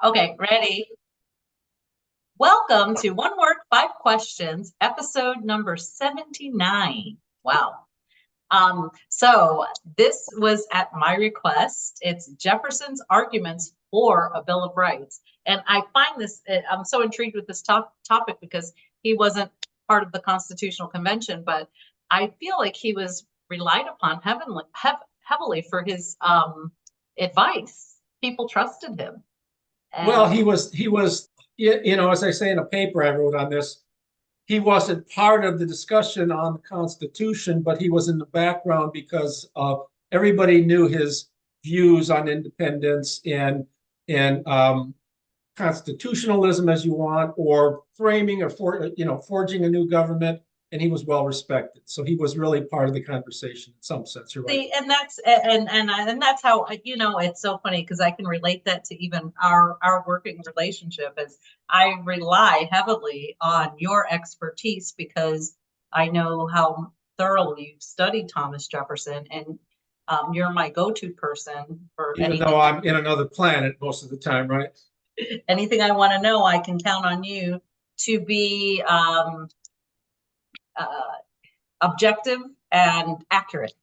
Okay, ready? Welcome to One Word, Five Questions, episode number 79. Wow. So this was at my request. It's Jefferson's arguments for a Bill of Rights. And I find this, I'm so intrigued with this topic because he wasn't part of the Constitutional Convention, but I feel like he was relied upon heavily for his advice. People trusted him. Well, he was, as I say in a paper I wrote on this, he wasn't part of the discussion on the Constitution, but he was in the background because everybody knew his views on independence and constitutionalism, as you want, or framing or forging a new government, and he was well respected. So he was really part of the conversation in some sense. You're right. See, and that's how it's so funny because I can relate that to even our working relationship. Is I rely heavily on your expertise because I know how thoroughly you've studied Thomas Jefferson, and you're my go-to person for Even anything. though I'm in another planet most of the time, right? Anything I want to know, I can count on you to be objective and accurate.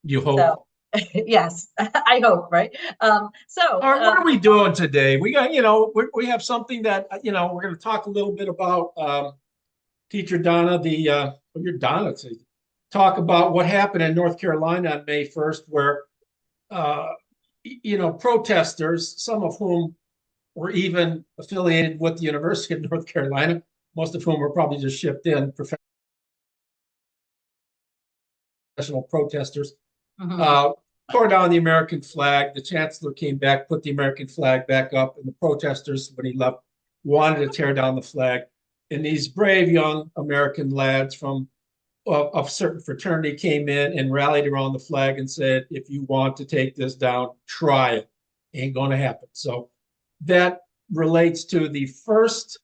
You hope. So, yes, I hope, right? All right, what are we doing today? We got, we have something that, we're going to talk a little bit about teacher Donna, your Donna, to talk about what happened in North Carolina on May 1st, where, protesters, some of whom were even affiliated with the University of North Carolina, most of whom were probably just shipped in, professional protesters, tore down the American flag. The chancellor came back, put the American flag back up, and the protesters, when he left, wanted to tear down the flag. And these brave young American lads from a certain fraternity came in and rallied around the flag and said, if you want to take this down, try it. Ain't going to happen. So that relates to the first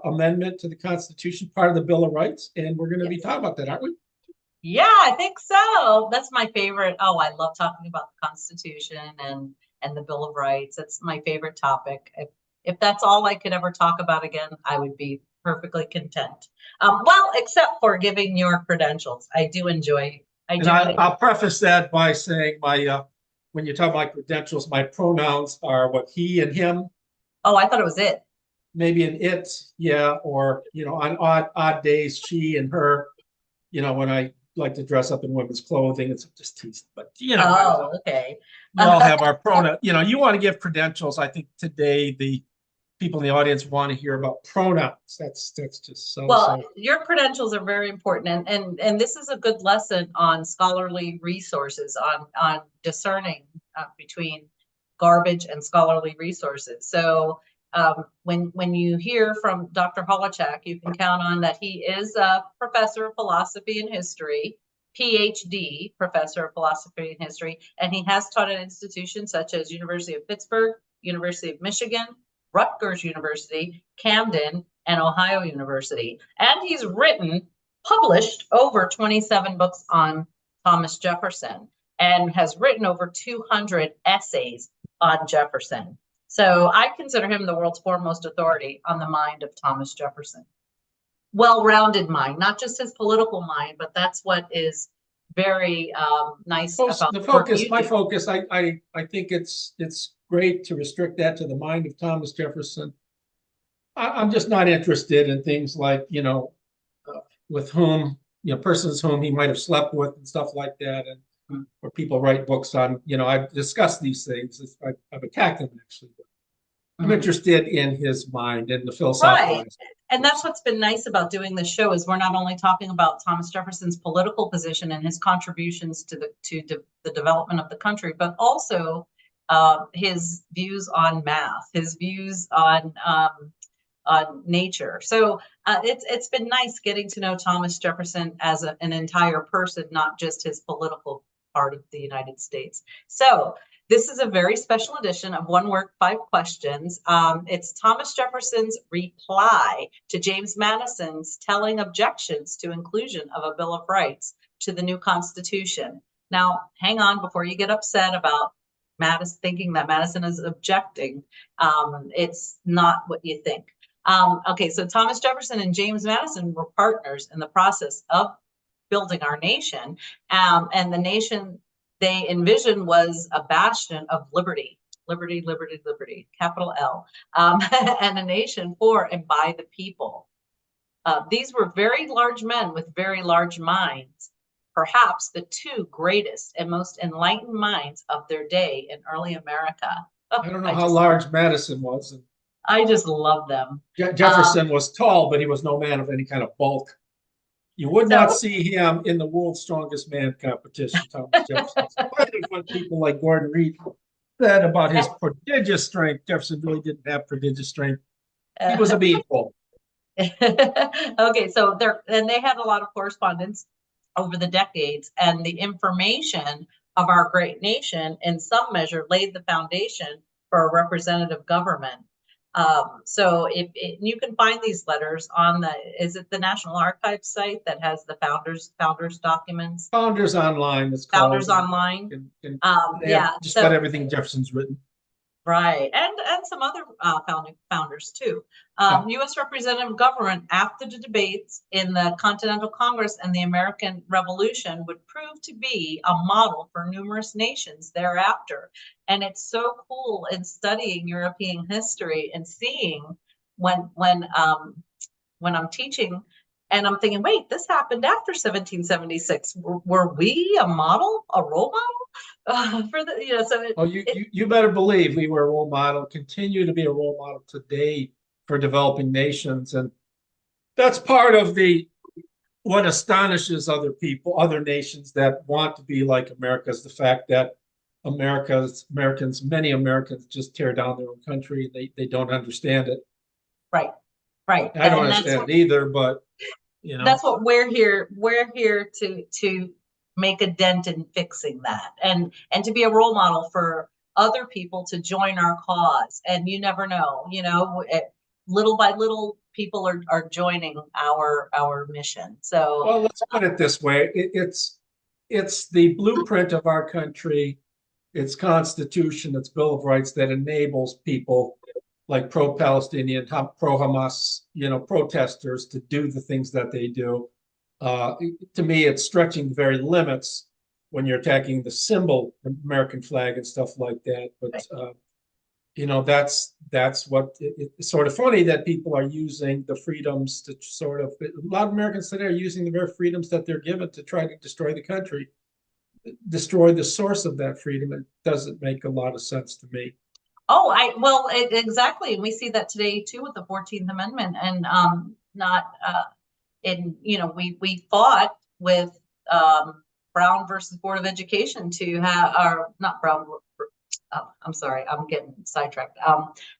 amendment to the Constitution, part of the Bill of Rights. And we're going to be talking about that, aren't we? Yeah, I think so. That's my favorite. Oh, I love talking about the Constitution and the Bill of Rights. It's my favorite topic. If that's all I could ever talk about again, I would be perfectly content. Well, except for giving your credentials. I do enjoy. I'll preface that by saying when you talk about credentials, my pronouns are what, he and him. Oh, I thought it was it. Maybe an it, yeah, or on odd days, she and her. When I like to dress up in women's clothing, it's just teasing. But oh, okay. We all have our pronoun. You want to give credentials. I think today the people in the audience want to hear about pronouns. That's just so. Well, your credentials are very important, and this is a good lesson on scholarly resources, on discerning between garbage and scholarly resources. So when you hear from Dr. Holochak, you can count on that he is a professor of philosophy and history, PhD professor of philosophy and history, and he has taught at institutions such as University of Pittsburgh, University of Michigan, Rutgers University, Camden, and Ohio University. And he's published over 27 books on Thomas Jefferson and has written over 200 essays on Jefferson. So I consider him the world's foremost authority on the mind of Thomas Jefferson. Well-rounded mind, not just his political mind, but that's what is very nice about the focus. My focus, I think it's great to restrict that to the mind of Thomas Jefferson. I'm just not interested in things like with whom persons whom he might have slept with and stuff like that, and where people write books on. I've discussed these things. I've attacked them actually. But I'm interested in his mind and the philosophical. Right. And that's what's been nice about doing this show is we're not only talking about Thomas Jefferson's political position and his contributions to the development of the country, but also his views on math, his views on nature. So it's been nice getting to know Thomas Jefferson as an entire person, not just his political part of the United States. So this is a very special edition of One Word, Five Questions. It's Thomas Jefferson's reply to James Madison's telling objections to inclusion of a Bill of Rights to the new Constitution. Now, hang on before you get upset about Madison, thinking that Madison is objecting. It's not what you think. Okay, so Thomas Jefferson and James Madison were partners in the process of building our nation, and the nation they envisioned was a bastion of liberty, liberty, liberty, liberty, capital L, and a nation for and by the people. These were very large men with very large minds, perhaps the two greatest and most enlightened minds of their day in early America. Oh, I don't know how large Madison was. I just love them. Jefferson was tall, but he was no man of any kind of bulk. You would not see him in the world's strongest man competition, Thomas Jefferson. When people like Gordon Reed said about his prodigious strength, Jefferson really didn't have prodigious strength. He was a beanpole. Okay, so they had a lot of correspondence over the decades, and the information of our great nation in some measure laid the foundation for a representative government. So if you can find these letters on is it the National Archives site that has the founders documents? Founders Online. It's called. Founders Online. Yeah, just about everything Jefferson's written. Right, and some other founders too. U.S. representative government after the debates in the Continental Congress and the American Revolution would prove to be a model for numerous nations thereafter. And it's so cool in studying European history and seeing when I'm teaching, and I'm thinking, wait, this happened after 1776. Were we a model, a role model for the, So you better believe we were a role model, continue to be a role model today for developing nations, and that's part of what astonishes other people, other nations that want to be like America, is the fact that many Americans just tear down their own country. They don't understand it. Right. I don't understand it either, but that's what we're here to make a dent in fixing that, and to be a role model for other people to join our cause. And you never know, little by little people are joining our mission. So, well, let's put it this way. It's the blueprint of our country, its Constitution, its Bill of Rights that enables people like pro-Palestinian, pro-Hamas, protesters to do the things that they do. To me, it's stretching the very limits when you're attacking the symbol, the American flag and stuff like that. But, that's what it's sort of funny that people are using the freedoms to a lot of Americans today are using the very freedoms that they're given to try to destroy the country, destroy the source of that freedom. It doesn't make a lot of sense to me. Oh, exactly. And we see that today too with the 14th Amendment, and we fought with Brown versus Board of Education to have, or not Brown. I'm sorry, I'm getting sidetracked.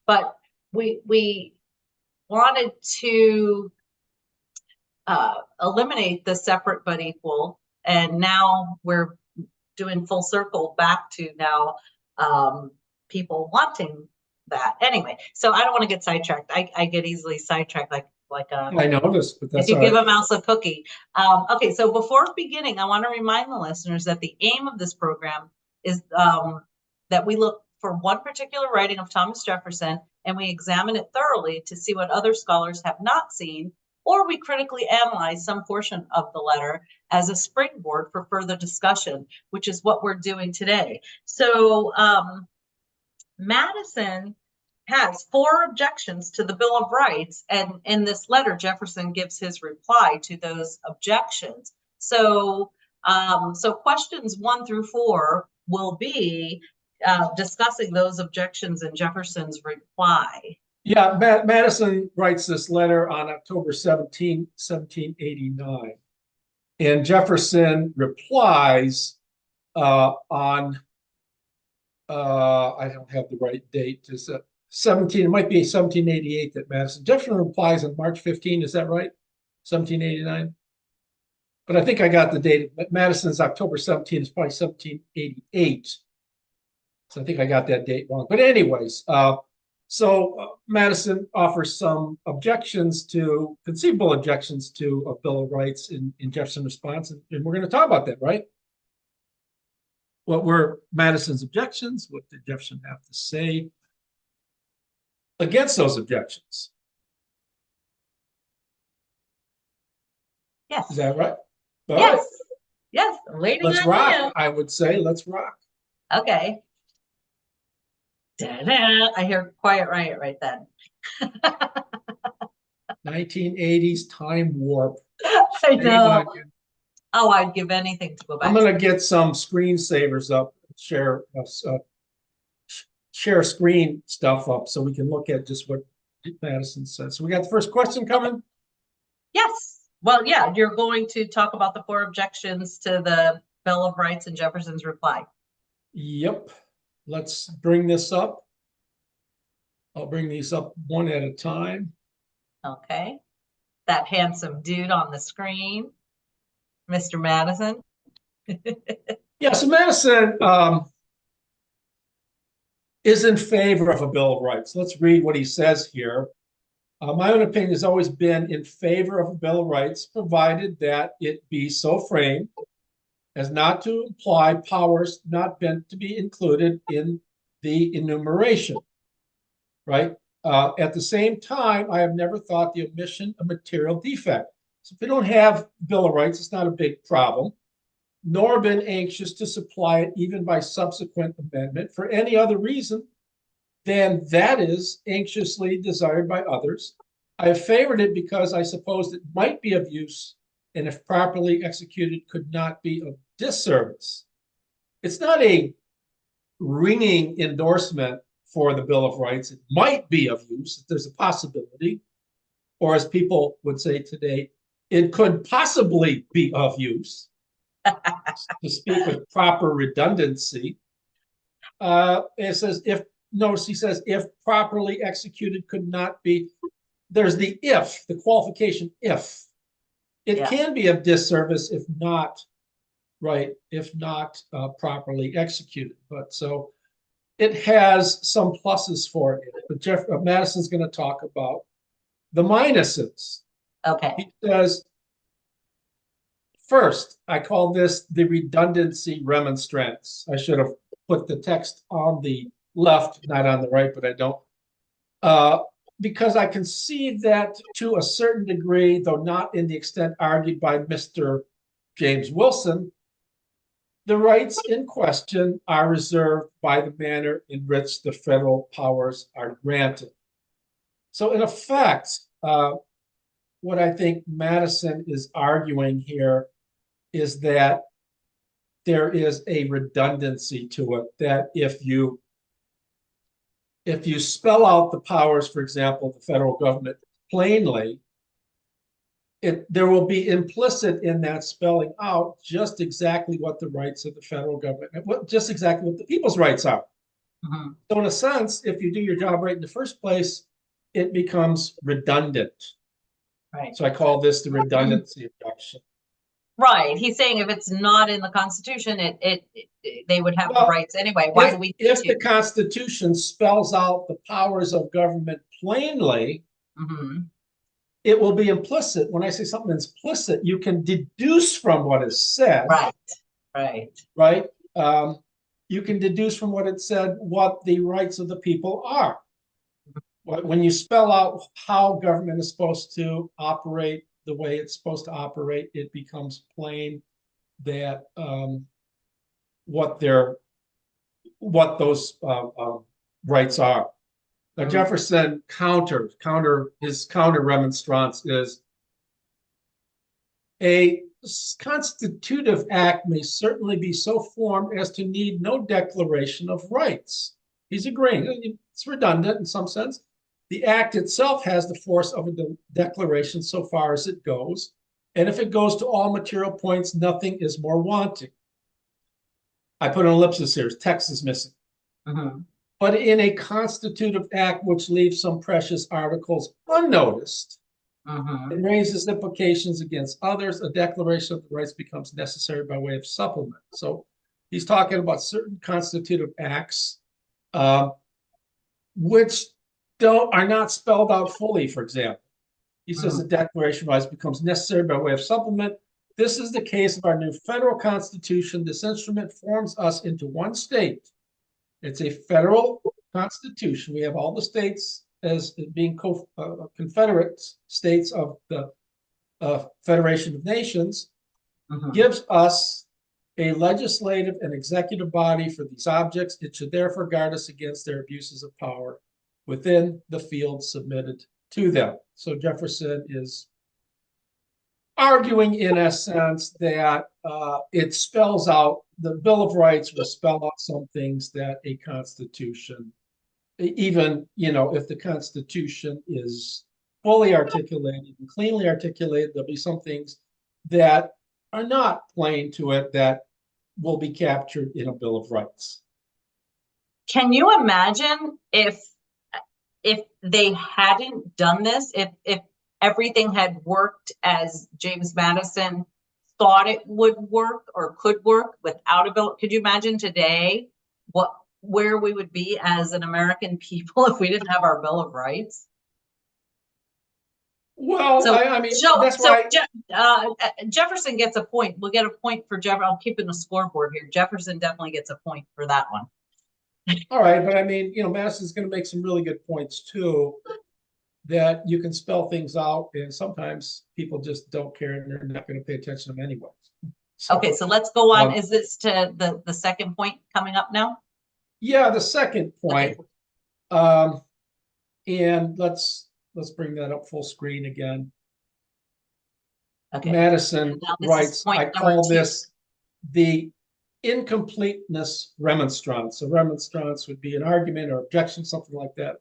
But we wanted to eliminate the separate but equal, and now we're doing full circle back to now people wanting that. Anyway, so I don't want to get sidetracked. I get easily sidetracked I noticed, but that's if you give a mouse a cookie. Okay, so before beginning, I want to remind the listeners that the aim of this program is that we look for one particular writing of Thomas Jefferson and we examine it thoroughly to see what other scholars have not seen, or we critically analyze some portion of the letter as a springboard for further discussion, which is what we're doing today. So Madison has 4 objections to the Bill of Rights, and in this letter, Jefferson gives his reply to those objections. So, questions 1 through 4 will be discussing those objections in Jefferson's reply. Yeah, Madison writes this letter on October 17, 1789, and Jefferson replies on I don't have the right date. Is it 17? It might be 1788 that Madison. Jefferson replies on March 15. Is that right? 1789. But I think I got the date. Madison's October 17 is probably 1788. So I think I got that date wrong. But anyways, Madison offers some conceivable objections to a Bill of Rights in Jefferson's response, and we're going to talk about that, right? what were Madison's objections? What did Jefferson have to say against those objections? Yes. Is that right? All yes. right. Yes. I'm waiting Let's on rock. you. I would say let's rock. Okay. Da-da. I hear Quiet Riot right then. 1980s time warp. I know. Oh, I'd give anything to go back. I'm going to get some screensavers up, share screen stuff up so we can look at just what Madison said. So we got the first question coming. Yes. Well, yeah, you're going to talk about the 4 objections to the Bill of Rights and Jefferson's reply. Yep. Let's bring this up. I'll bring these up one at a time. Okay. That handsome dude on the screen, Mr. Madison. Yeah, so Madison is in favor of a Bill of Rights. Let's read what he says here. My own opinion has always been in favor of a Bill of Rights, provided that it be so framed as not to imply powers not meant to be included in the enumeration, right? At the same time, I have never thought the omission a material defect. So if we don't have Bill of Rights, it's not a big problem, nor been anxious to supply it even by subsequent amendment for any other reason than that is anxiously desired by others. I have favored it because I supposed it might be of use, and if properly executed, could not be of disservice. It's not a ringing endorsement for the Bill of Rights. It might be of use. There's a possibility, or as people would say today, it could possibly be of use, to speak with proper redundancy. It says, notice he says, if properly executed, could not be. There's the if, the qualification if. It can be of disservice if not, right, if not properly executed. But so it has some pluses for it. But Madison's going to talk about the minuses. Okay. He says, first, I call this the redundancy remonstrance. I should have put the text on the left, not on the right, but I don't. Because I concede that to a certain degree, though not in the extent argued by Mr. James Wilson, the rights in question are reserved by the manner in which the federal powers are granted. So in effect, what I think Madison is arguing here is that there is a redundancy to it, that if you spell out the powers, for example, the federal government plainly, there will be implicit in that spelling out just exactly what the rights of the federal government, just exactly what the people's rights are. Mm-hmm. So in a sense, if you do your job right in the first place, it becomes redundant. Right. So I call this the redundancy objection. Right. He's saying if it's not in the Constitution, they would have the rights anyway. Why do we? If the Constitution spells out the powers of government plainly, mm-hmm. It will be implicit. When I say something implicit, you can deduce from what is said. Right. Right. Right. You can deduce from what it said what the rights of the people are. When you spell out how government is supposed to operate, the way it's supposed to operate, it becomes plain that what those rights are. Now, Jefferson his counter remonstrance is a constitutive act may certainly be so formed as to need no declaration of rights. He's agreeing. It's redundant in some sense. The act itself has the force of a declaration so far as it goes. And if it goes to all material points, nothing is more wanting. I put an ellipsis here. Text is missing. Mm-hmm. But in a constitutive act which leaves some precious articles unnoticed, mm-hmm. and raises implications against others, a declaration of the rights becomes necessary by way of supplement. So he's talking about certain constitutive acts which are not spelled out fully, for example. He says the declaration of rights becomes necessary by way of supplement. This is the case of our new federal constitution. This instrument forms us into one state. It's a federal constitution. We have all the states as being confederate states of the Federation of Nations, gives us a legislative and executive body for these objects. It should therefore guard us against their abuses of power within the field submitted to them. So Jefferson is arguing, in a sense, that it spells out, the Bill of Rights will spell out some things that a constitution, even, if the Constitution is fully articulated and cleanly articulated, there'll be some things that are not plain to it that will be captured in a Bill of Rights. Can you imagine if they hadn't done this, if everything had worked as James Madison thought it would work or could work without a bill? Could you imagine today where we would be as an American people if we didn't have our Bill of Rights? Well, so, I mean, that's why Jefferson gets a point. We'll get a point for Jefferson. I'm keeping the scoreboard here. Jefferson definitely gets a point for that one. All right, but I mean, Madison's going to make some really good points too, that you can spell things out, and sometimes people just don't care and they're not going to pay attention to them anyway. Okay, so let's go on. Is this to the second point coming up now? Yeah, the second point. Okay. And let's bring that up full screen again. Okay. Madison writes, I call this the incompleteness remonstrance. A remonstrance would be an argument or objection, something like that.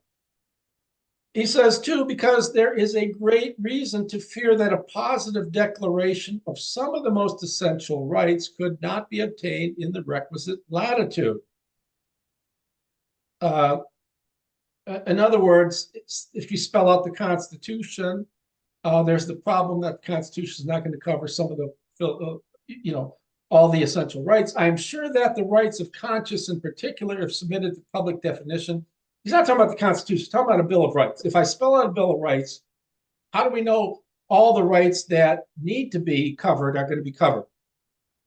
He says, too, because there is a great reason to fear that a positive declaration of some of the most essential rights could not be obtained in the requisite latitude. In other words, if you spell out the Constitution, there's the problem that the Constitution is not going to cover some of the, all the essential rights. I'm sure that the rights of conscience in particular, if submitted to public definition, he's not talking about the Constitution, he's talking about a Bill of Rights. If I spell out a Bill of Rights, how do we know all the rights that need to be covered are going to be covered?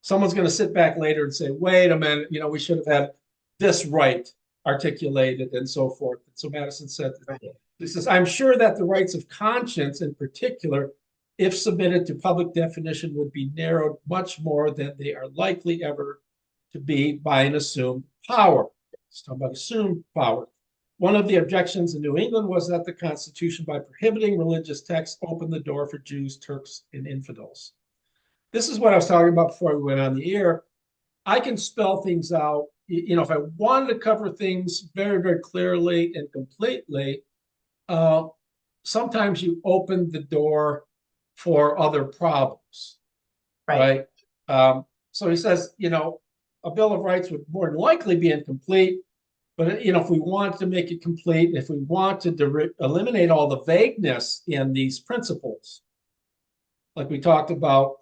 Someone's going to sit back later and say, wait a minute, we should have had this right articulated and so forth. And so Madison said, he says, I'm sure that the rights of conscience in particular, if submitted to public definition, would be narrowed much more than they are likely ever to be by an assumed power. Let's talk about assumed power. One of the objections in New England was that the Constitution, by prohibiting religious texts, opened the door for Jews, Turks, and infidels. This is what I was talking about before we went on the air. I can spell things out. If I wanted to cover things very, very clearly and completely, sometimes you open the door for other problems, right? So he says, a Bill of Rights would more than likely be incomplete, but if we want to make it complete, if we want to eliminate all the vagueness in these principles, like we talked about,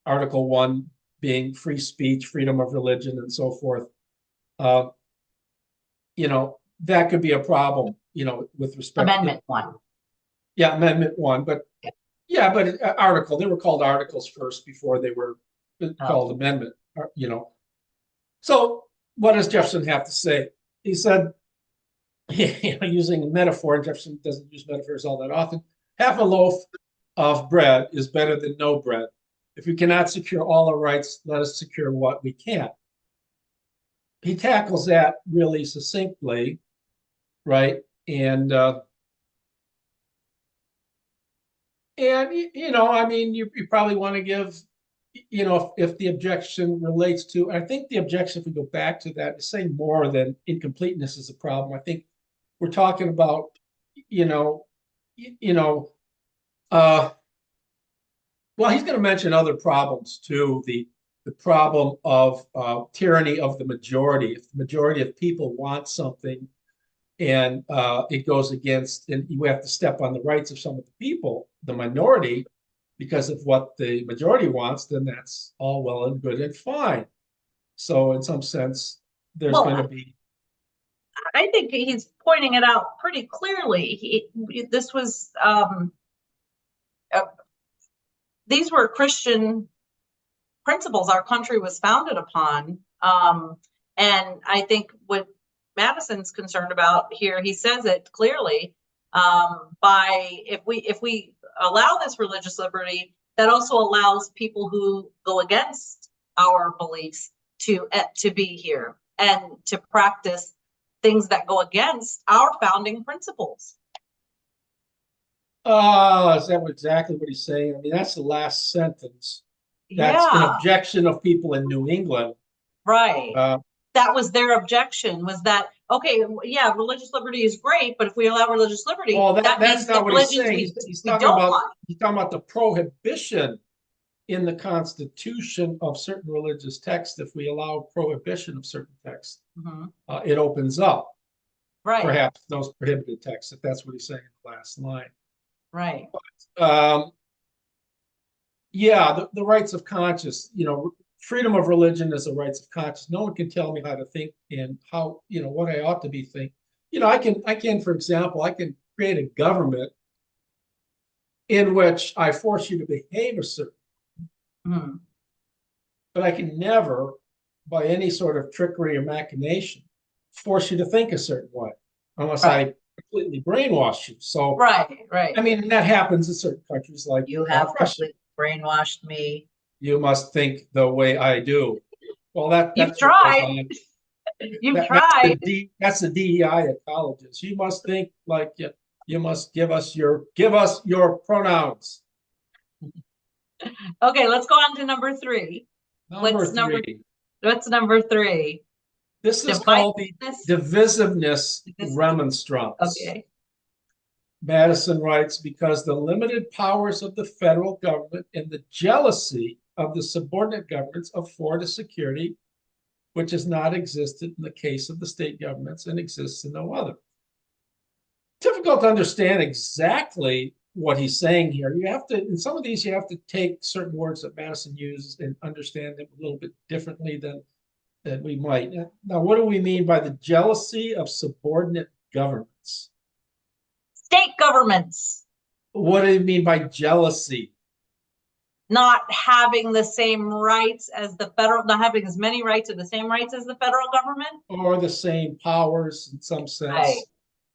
Article 1 being free speech, freedom of religion, and so forth, that could be a problem, with respect Amendment 1. Yeah, Amendment 1, but article, they were called articles first before they were called amendment, So what does Jefferson have to say? He said, using a metaphor, and Jefferson doesn't use metaphors all that often, half a loaf of bread is better than no bread. If we cannot secure all our rights, let us secure what we can. He tackles that really succinctly, right? And you probably want to give, if the objection relates to, I think the objection, if we go back to that, is saying more than incompleteness is a problem. I think we're talking about, well, he's going to mention other problems too. The problem of tyranny of the majority. If the majority of people want something and it goes against, and you have to step on the rights of some of the people, the minority, because of what the majority wants, then that's all well and good and fine. So in some sense, there's going to be. I think he's pointing it out pretty clearly. This was these were Christian principles our country was founded upon. And I think what Madison's concerned about here, he says it clearly, if we allow this religious liberty, that also allows people who go against our beliefs to be here and to practice things that go against our founding principles. Is that exactly what he's saying? I mean, that's the last sentence. That's an objection of people in New England. Right. That was their objection, was that, okay, yeah, religious liberty is great, but if we allow religious liberty, well, that that's not what he's saying. He's talking about the prohibition in the Constitution of certain religious texts. If we allow prohibition of certain texts, it opens up perhaps those prohibited texts, if that's what he's saying in the last line. Right. But, yeah, the rights of conscience, freedom of religion is the rights of conscience. No one can tell me how to think and how, what I ought to be thinking. I can, for example, I can create a government in which I force you to behave a certain way. But I can never, by any sort of trickery or machination, force you to think a certain way, unless I completely brainwash you. So, right. I mean, that happens in certain countries, like you have completely brainwashed me. You must think the way I do. Well, that's you've tried. You've tried. That's the DEI at colleges. You must think like you must give us your pronouns. Okay, let's go on to number 3. What's number 3? This is called the divisiveness remonstrance. Okay. Madison writes, because the limited powers of the federal government and the jealousy of the subordinate governments afford a security which has not existed in the case of the state governments and exists in no other. Difficult to understand exactly what he's saying here. You have to, in some of these, you have to take certain words that Madison uses and understand them a little bit differently than we might. Now, what do we mean by the jealousy of subordinate governments? State governments. What do you mean by jealousy? Not having the same rights as the federal, not having as many rights or the same rights as the federal government, or the same powers in some sense.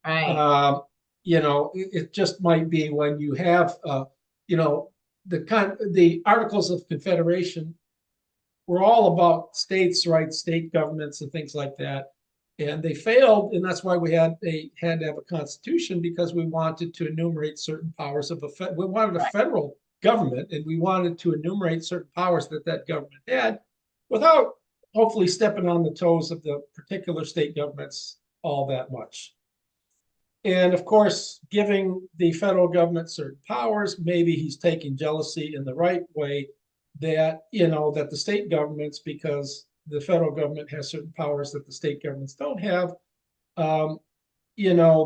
Right. It just might be when you have, the Articles of Confederation were all about states' rights, state governments, and things like that. And they failed, and that's why they had to have a constitution, because we wanted to enumerate certain powers of we wanted a federal government, and we wanted to enumerate certain powers that government had, without hopefully stepping on the toes of the particular state governments all that much. And of course, giving the federal government certain powers, maybe he's taking jealousy in the right way, that that the state governments, because the federal government has certain powers that the state governments don't have,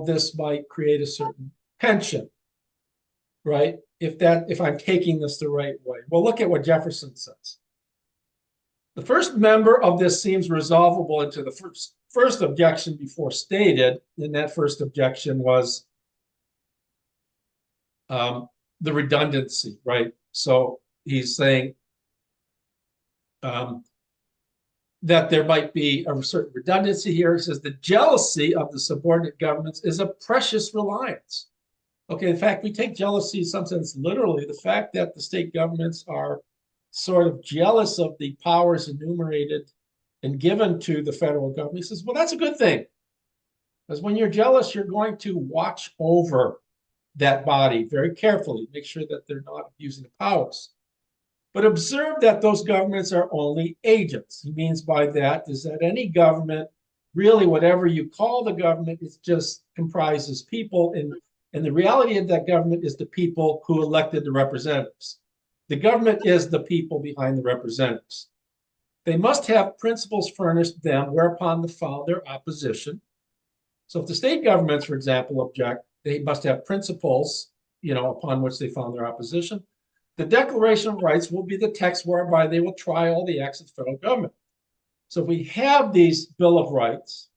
this might create a certain tension, right? If I'm taking this the right way. Well, look at what Jefferson says. The first member of this seems resolvable into the first objection before stated, and that first objection was the redundancy, right? So he's saying that there might be a certain redundancy here. He says the jealousy of the subordinate governments is a precious reliance. Okay, in fact, we take jealousy in some sense literally. The fact that the state governments are sort of jealous of the powers enumerated and given to the federal government, he says, well, that's a good thing. Because when you're jealous, you're going to watch over that body very carefully, make sure that they're not abusing the powers. But observe that those governments are only agents. He means by that is that any government, really whatever you call the government, it just comprises people, and the reality of that government is the people who elected the representatives. The government is the people behind the representatives. They must have principles furnished them whereupon they found their opposition. So if the state governments, for example, object, they must have principles, upon which they found their opposition. The Declaration of Rights will be the text whereby they will try all the acts of the federal government. So if we have these Bill of Rights,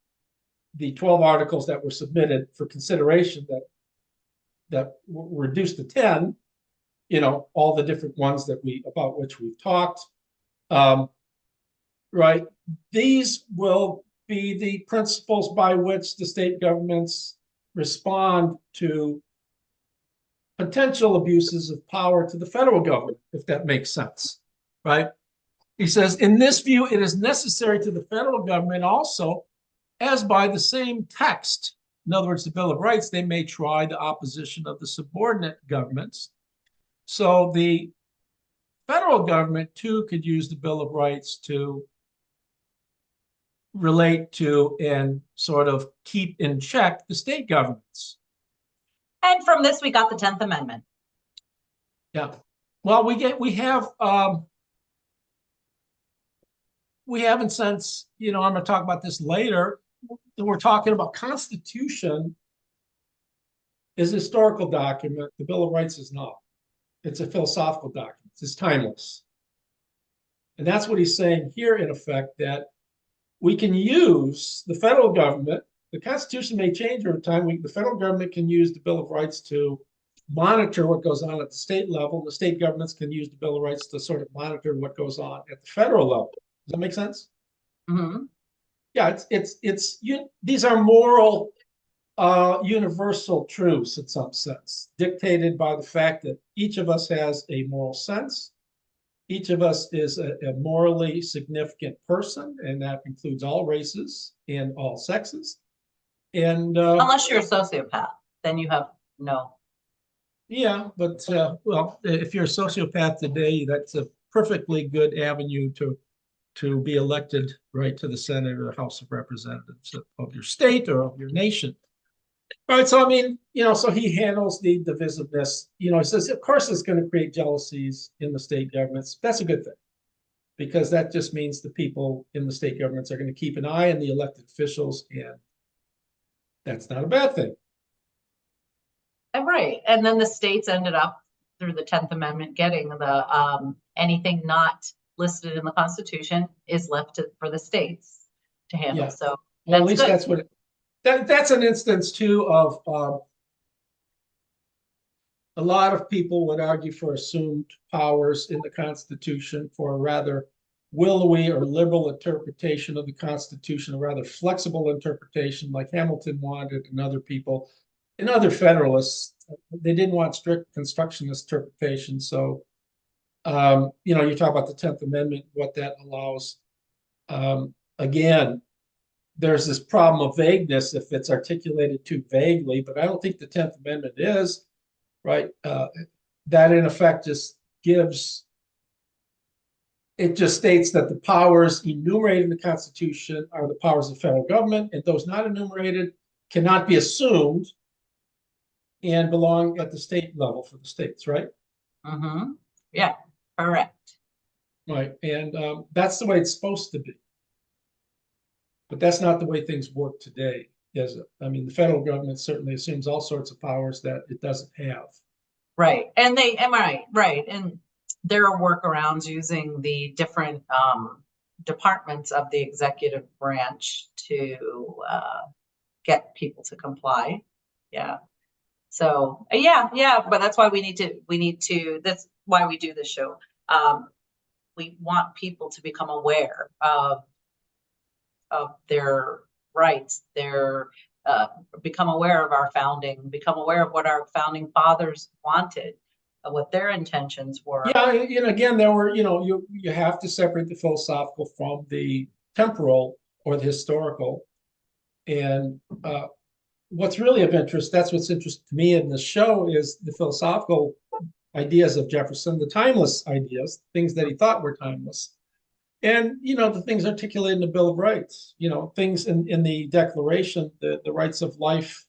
the 12 articles that were submitted for consideration that were reduced to 10, all the different ones about which we've talked. Right. These will be the principles by which the state governments respond to potential abuses of power to the federal government, if that makes sense, right? He says, in this view, it is necessary to the federal government also, as by the same text, in other words, the Bill of Rights, they may try the opposition of the subordinate governments. So the federal government, too, could use the Bill of Rights to relate to and sort of keep in check the state governments. And from this, we got the 10th Amendment. Yeah. Well, we have in sense, I'm going to talk about this later. We're talking about Constitution is a historical document. The Bill of Rights is not. It's a philosophical document. It's timeless. And that's what he's saying here, in effect, that we can use the federal government. The Constitution may change over time. The federal government can use the Bill of Rights to monitor what goes on at the state level. The state governments can use the Bill of Rights to sort of monitor what goes on at the federal level. Does that make sense? Mm-hmm. Yeah, these are moral, universal truths in some sense, dictated by the fact that each of us has a moral sense. Each of us is a morally significant person, and that includes all races and all sexes. And unless you're a sociopath, then you have no. Yeah, but well, if you're a sociopath today, that's a perfectly good avenue to be elected right to the Senate or the House of Representatives of your state or of your nation. All right, so I mean, so he handles the divisiveness. He says, of course, it's going to create jealousies in the state governments. That's a good thing, because that just means the people in the state governments are going to keep an eye on the elected officials, and that's not a bad thing. Right, and then the states ended up through the 10th Amendment getting the anything not listed in the Constitution is left for the states to handle. Yeah. So well, at least good. That's what that's an instance too of a lot of people would argue for assumed powers in the Constitution, for a rather willowy or liberal interpretation of the Constitution, a rather flexible interpretation like Hamilton wanted, and other people and other Federalists. They didn't want strict constructionist interpretation. So you talk about the 10th Amendment, what that allows. Again, there's this problem of vagueness if it's articulated too vaguely, but I don't think the 10th Amendment is, right? That in effect just states that the powers enumerated in the Constitution are the powers of the federal government, and those not enumerated cannot be assumed and belong at the state level for the states, right? Mm-hmm. Yeah, correct. Right, and that's the way it's supposed to be. But that's not the way things work today, is it? I mean, the federal government certainly assumes all sorts of powers that it doesn't have. Right, and right, and there are workarounds using the different departments of the executive branch to get people to comply. Yeah. So yeah, but that's why we need to. That's why we do this show. We want people to become aware of their rights, become aware of our founding, become aware of what our founding fathers wanted, what their intentions were. Yeah, again, there were, you have to separate the philosophical from the temporal or the historical. And what's really of interest, that's what's interesting to me in this show, is the philosophical ideas of Jefferson, the timeless ideas, things that he thought were timeless. And, the things articulated in the Bill of Rights, things in the Declaration, the rights of life,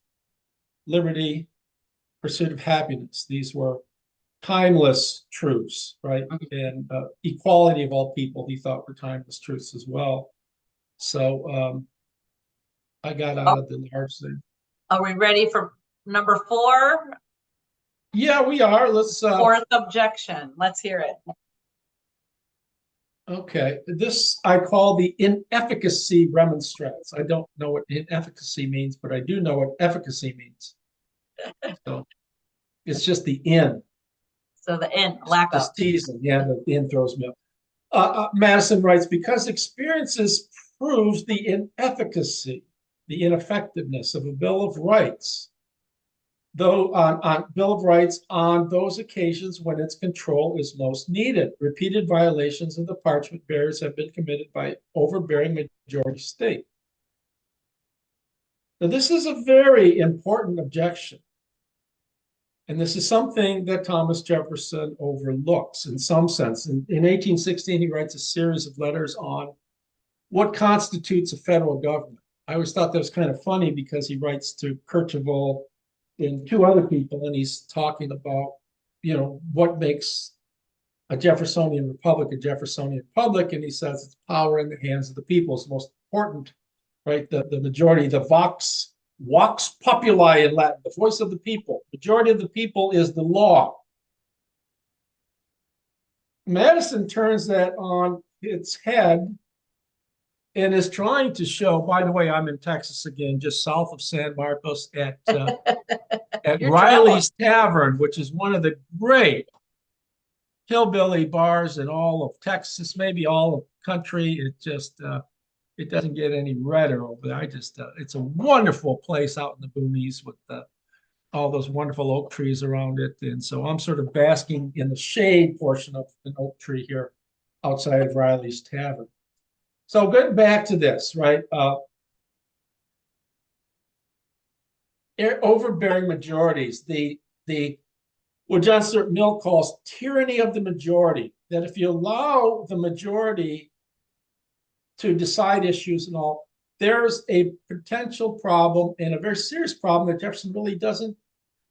liberty, pursuit of happiness. These were timeless truths, right? And equality of all people, he thought, were timeless truths as well. So I got out of the large thing. Are we ready for number 4? Yeah, we are. Let's fourth objection. Let's hear it. Okay, this I call the inefficacy remonstrance. I don't know what inefficacy means, but I do know what efficacy means. So it's just the in. So the end, lack of. Just teasing. Yeah, the end throws me up. Madison writes, because experiences proves the inefficacy, the ineffectiveness of a Bill of Rights, though on Bill of Rights on those occasions when its control is most needed. Repeated violations of the parchment bearers have been committed by overbearing majority state. Now, this is a very important objection. And this is something that Thomas Jefferson overlooks in some sense. In 1816, he writes a series of letters on what constitutes a federal government. I always thought that was kind of funny because he writes to Kercheval and two other people, and he's talking about, what makes a Jeffersonian republic a Jeffersonian republic. And he says it's power in the hands of the people is the most important, right? The majority, the vox populi in Latin, the voice of the people. Majority of the people is the law. Madison turns that on its head and is trying to show, by the way, I'm in Texas again, just south of San Marcos at Riley's Tavern, which is one of the great hillbilly bars in all of Texas, maybe all of the country. It just, it doesn't get any redder over there. It's a wonderful place out in the boonies with all those wonderful oak trees around it. And so I'm sort of basking in the shade portion of an oak tree here outside of Riley's Tavern. So getting back to this, right? Overbearing majorities, what John Stuart Mill calls tyranny of the majority, that if you allow the majority to decide issues and all, there's a potential problem and a very serious problem that Jefferson really doesn't,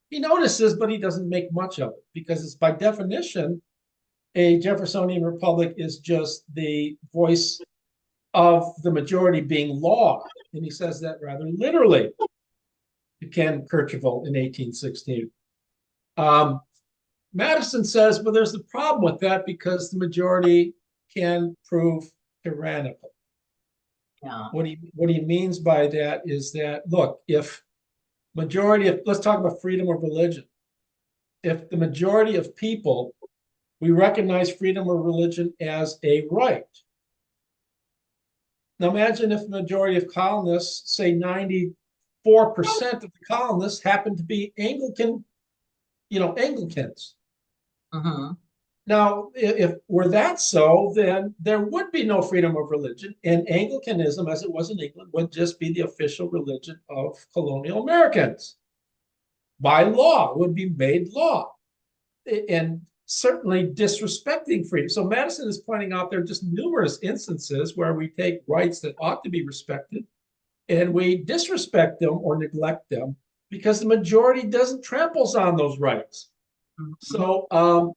he notices, but he doesn't make much of it because it's by definition, a Jeffersonian republic is just the voice of the majority being law. And he says that rather literally to Ken Kercheval in 1816. Madison says, well, there's a problem with that because the majority can prove tyrannical. Yeah. What he means by that is that, look, if majority of, let's talk about freedom of religion. If the majority of people, we recognize freedom of religion as a right. Now imagine if the majority of colonists, say 94% of the colonists happen to be Anglican, Anglicans. Mm-hmm. Now, if were that so, then there would be no freedom of religion, and Anglicanism, as it was in England, would just be the official religion of colonial Americans. By law, it would be made law, and certainly disrespecting freedom. So Madison is pointing out there are just numerous instances where we take rights that ought to be respected, and we disrespect them or neglect them because the majority doesn't tramples on those rights. Mm-hmm. So,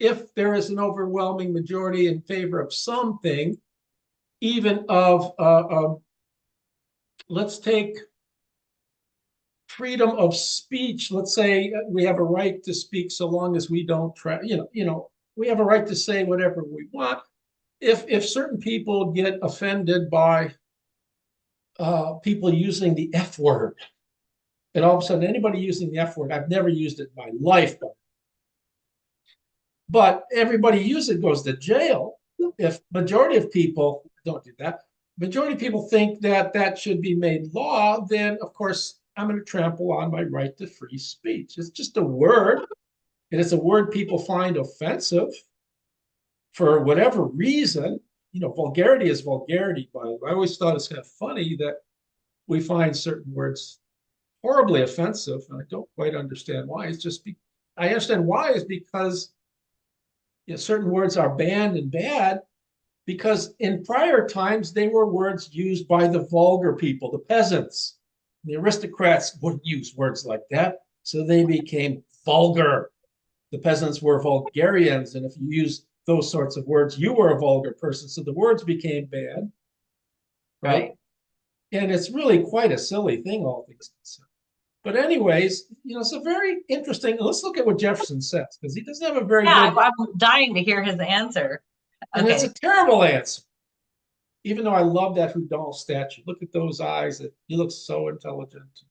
if there is an overwhelming majority in favor of something, even of, let's take freedom of speech. Let's say we have a right to speak so long as we don't we have a right to say whatever we want. If certain people get offended by people using the F word, and all of a sudden anybody using the F word, I've never used it in my life, but everybody uses it, goes to jail. If majority of people don't do that, majority of people think that that should be made law, then of course I'm going to trample on my right to free speech. It's just a word, and it's a word people find offensive for whatever reason. Vulgarity is vulgarity, by the way. I always thought it's kind of funny that we find certain words horribly offensive, and I don't quite understand why. I understand why is because certain words are banned and bad because in prior times they were words used by the vulgar people, the peasants. The aristocrats wouldn't use words like that, so they became vulgar. The peasants were vulgarians, and if you use those sorts of words, you were a vulgar person, so the words became bad. Right? And it's really quite a silly thing, all things considered. But anyways, it's a very interesting, let's look at what Jefferson says, because he doesn't have a very good... I'm dying to hear his answer. And it's a terrible answer. Even though I love that Houdon statue. Look at those eyes. He looks so intelligent.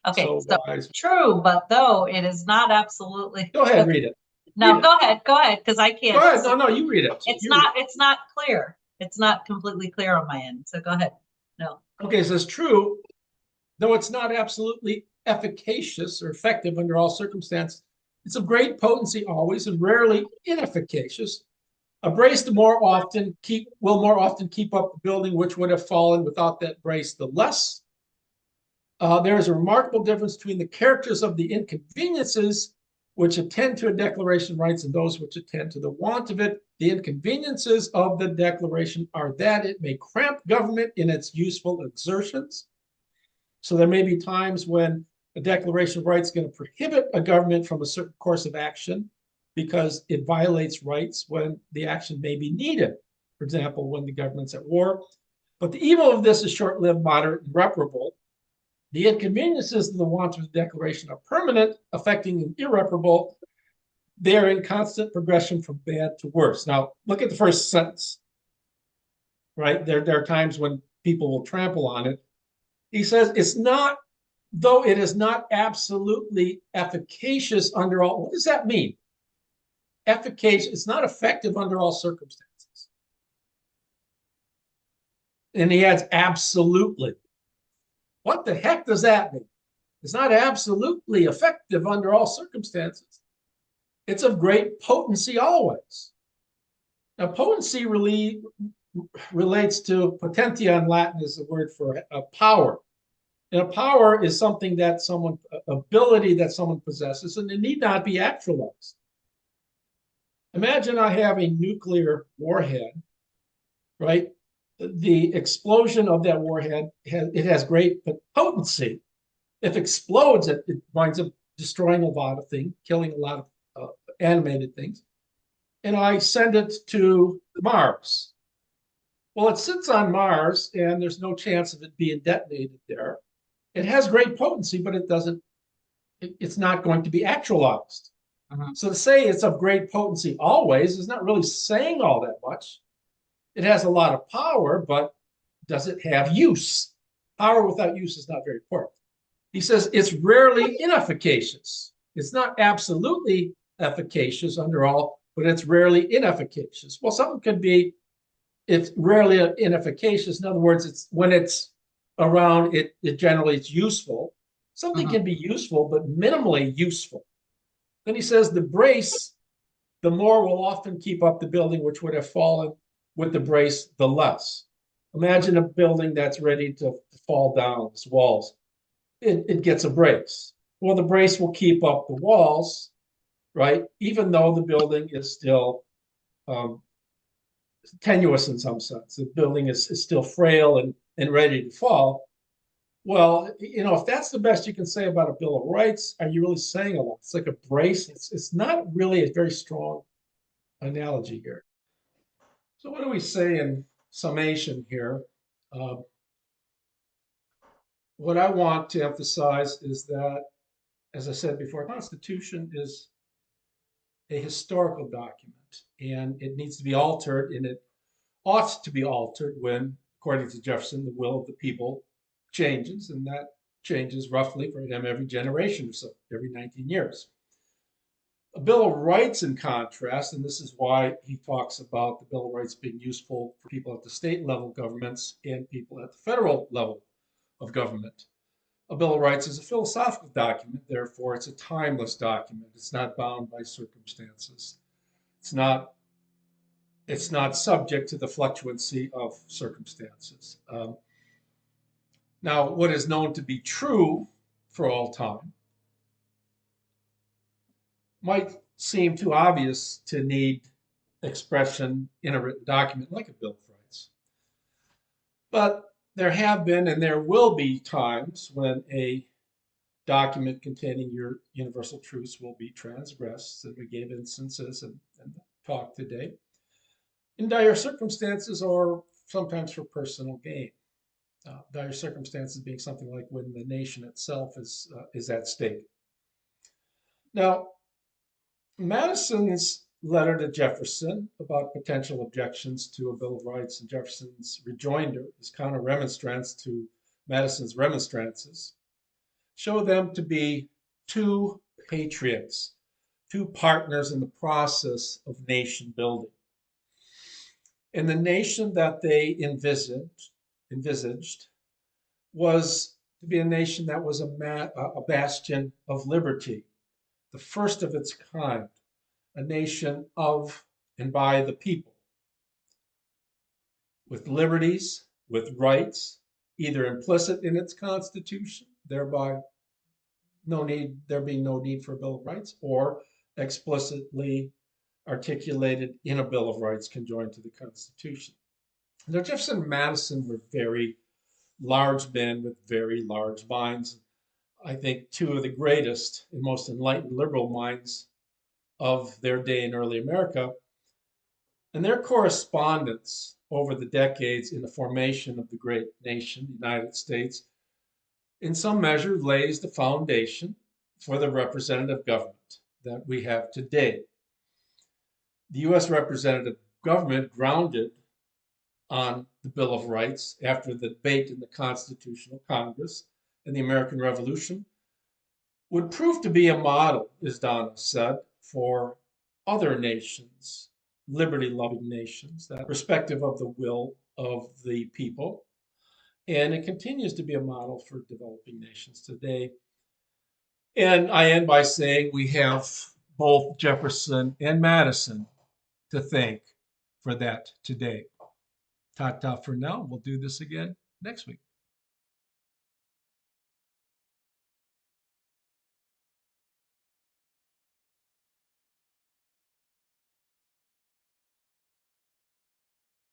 Okay, so true, but though it is not absolutely... Go ahead, read it. No, go ahead, because I can't. Go ahead. No, you read it. It's not clear. It's not completely clear on my end. So go ahead. No. Okay, it says true, though it's not absolutely efficacious or effective under all circumstances. It's of great potency always and rarely inefficacious. A brace will more often keep up the building which would have fallen without that brace the less. There is a remarkable difference between the characters of the inconveniences which attend to a declaration of rights and those which attend to the want of it. The inconveniences of the declaration are that it may cramp government in its useful exertions. So there may be times when a declaration of rights is going to prohibit a government from a certain course of action because it violates rights when the action may be needed. For example, when the government's at war. But the evil of this is short-lived, moderate, and irreparable. The inconveniences of the want of the declaration are permanent, affecting and irreparable. They are in constant progression from bad to worse. Now, look at the first sentence, right? There are times when people will trample on it. He says, it's not, though it is not absolutely efficacious under all. What does that mean? Efficacious, it's not effective under all circumstances. And he adds absolutely. What the heck does that mean? It's not absolutely effective under all circumstances. It's of great potency always. Now, potency really relates to potentia in Latin is the word for a power. And a power is something that ability that someone possesses, and it need not be actualized. Imagine I have a nuclear warhead, right? The explosion of that warhead has great potency. If it explodes, it winds up destroying a lot of things, killing a lot of animated things. And I send it to Mars. Well, it sits on Mars, and there's no chance of it being detonated there. It has great potency, but it's not going to be actualized. So to say it's of great potency always is not really saying all that much. It has a lot of power, but does it have use? Power without use is not very important. He says it's rarely inefficacious. It's not absolutely efficacious under all, but it's rarely inefficacious. Well, something could be, it's rarely inefficacious. In other words, it's when it's around, it generally it's useful. Something can be useful, but minimally useful. Then he says the brace, the more will often keep up the building which would have fallen with the brace, the less. Imagine a building that's ready to fall down, its walls. It gets a brace. Well, the brace will keep up the walls, right? Even though the building is still tenuous in some sense. The building is still frail and ready to fall. Well, if that's the best you can say about a Bill of Rights, are you really saying a lot? It's like a brace. It's not really a very strong analogy here. So what do we say in summation here? What I want to emphasize is that, as I said before, the Constitution is a historical document, and it needs to be altered, and it ought to be altered when, according to Jefferson, the will of the people changes, and that changes roughly for him every generation or so, every 19 years. A Bill of Rights, in contrast, and this is why he talks about the Bill of Rights being useful for people at the state level governments and people at the federal level of government. A Bill of Rights is a philosophical document, therefore it's a timeless document. It's not bound by circumstances. It's not subject to the fluctuancy of circumstances. Now, what is known to be true for all time might seem too obvious to need expression in a written document like a Bill of Rights. But there have been and there will be times when a document containing your universal truths will be transgressed, and we gave instances in the talk today, in dire circumstances or sometimes for personal gain. Dire circumstances being something like when the nation itself is at stake. Now, Madison's letter to Jefferson about potential objections to a Bill of Rights and Jefferson's rejoinder, his counter-remonstrance to Madison's remonstrances, show them to be two patriots two partners in the process of nation building. And the nation that they envisaged was to be a nation that was a bastion of liberty, the first of its kind, a nation of and by the people, with liberties, with rights, either implicit in its constitution, thereby there being no need for a Bill of Rights, or explicitly articulated in a Bill of Rights conjoined to the Constitution. Now, Jefferson and Madison were very large men with very large minds. I think two of the greatest and most enlightened liberal minds of their day in early America. And their correspondence over the decades in the formation of the great nation, the United States, in some measure lays the foundation for the representative government that we have today. The U.S. representative government, grounded on the Bill of Rights after the debate in the Constitutional Congress and the American Revolution, would prove to be a model, as Donna said, for other nations, liberty-loving nations, that respective of the will of the people. And it continues to be a model for developing nations today. And I end by saying we have both Jefferson and Madison to thank for that today. Ta-ta for now. We'll do this again next week.